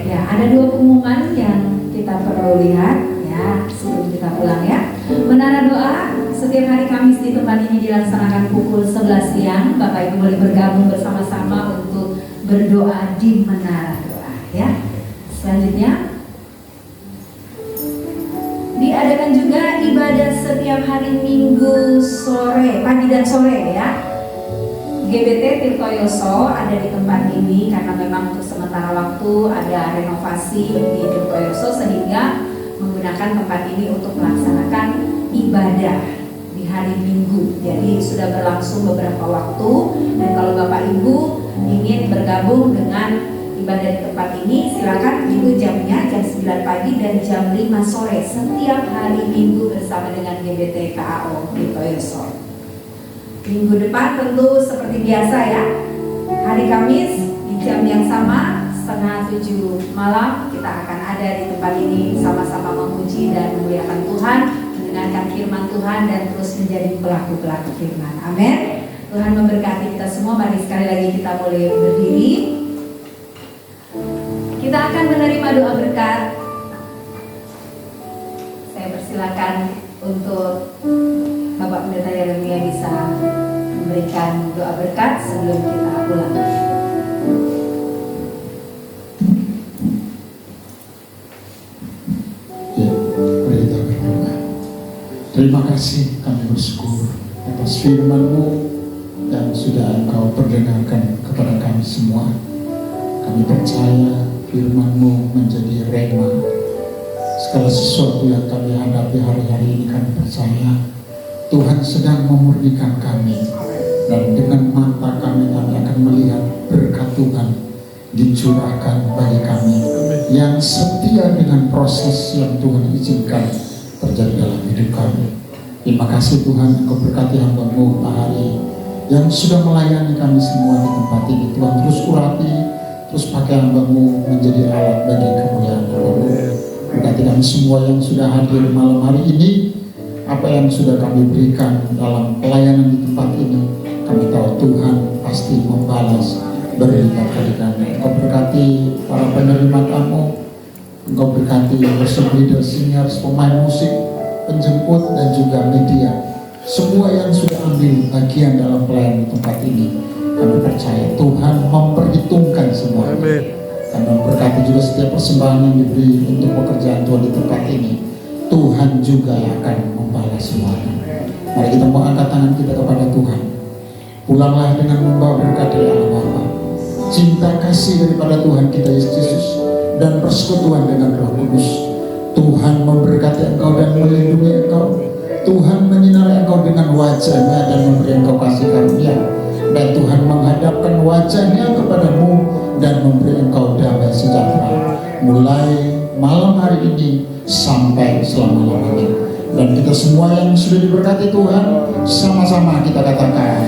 Ya, ada dua pengumuman yang kita perlu lihat ya sebelum kita pulang ya. Menara doa setiap hari Kamis di tempat ini dilaksanakan pukul 11 siang. Bapak Ibu boleh bergabung bersama-sama untuk berdoa di menara doa ya. Selanjutnya diadakan juga ibadah setiap hari Minggu sore, pagi dan sore ya. GBT Tirtoyoso ada di tempat ini karena memang untuk sementara waktu ada renovasi di Tirtoyoso, sehingga menggunakan tempat ini untuk melaksanakan ibadah di hari Minggu. Jadi sudah berlangsung beberapa waktu, dan kalau Bapak Ibu ingin bergabung dengan ibadah di tempat ini, silakan. Itu jamnya jam 9 pagi dan jam 5 sore setiap hari Minggu bersama dengan GBT KAO Tirtoyoso. Minggu depan tentu seperti biasa ya, hari Kamis di jam yang sama 6:30 malam kita akan ada di tempat ini sama-sama memuji dan memuliakan Tuhan, mendengarkan firman Tuhan dan terus menjadi pelaku-pelaku firman. Amin. Tuhan memberkati kita semua. Mari sekali lagi kita boleh berdiri. Kita akan menerima doa berkat. Saya persilakan untuk Bapak Pendeta Yeremia bisa memberikan doa berkat sebelum kita pulang.
Ya, mari kita berdoa. Terima kasih, kami bersyukur atas firman-Mu yang sudah Engkau perdengarkan kepada kami semua. Kami percaya firman-Mu menjadi rema. Segala sesuatu yang kami hadapi hari-hari ini, kami percaya Tuhan sedang memurnikan kami, dan dengan mata kami akan melihat berkat Tuhan dicurahkan bagi kami yang setia dengan proses yang Tuhan izinkan terjadi dalam hidup kami. Terima kasih Tuhan, Engkau berkati hamba-Mu Pak Hari yang sudah melayani kami semua di tempat ini. Tuhan terus urati, terus pakai hamba-Mu menjadi alat bagi kemuliaan nama-Mu. Berkati kami semua yang sudah hadir malam hari ini. Apa yang sudah kami berikan dalam pelayanan di tempat ini, kami tahu Tuhan pasti membalas berlipat kali ganda. Engkau berkati para penerima tamu, Engkau berkati worship leader, singers, pemain musik, penjemput dan juga media, semua yang sudah ambil bagian dalam pelayanan di tempat ini. Kami percaya Tuhan memperhitungkan semua Berkati juga setiap persembahan yang diberi untuk pekerjaan Tuhan di tempat ini. Tuhan juga akan membalas semuanya. Mari kita mengangkat tangan kita kepada Tuhan. Pulanglah dengan membawa berkat dari Allah Bapa, cinta kasih daripada Tuhan kita Yesus Kristus, dan persekutuan dengan Roh Kudus. Tuhan memberkati engkau dan melindungi engkau. Tuhan menyinari engkau dengan wajah-Nya dan memberi engkau kasih karunia. Dan Tuhan menghadapkan wajah-Nya kepadamu dan memberi engkau damai sejahtera mulai malam hari ini sampai selama-lamanya. Dan kita semua yang sudah diberkati Tuhan, sama-sama kita katakan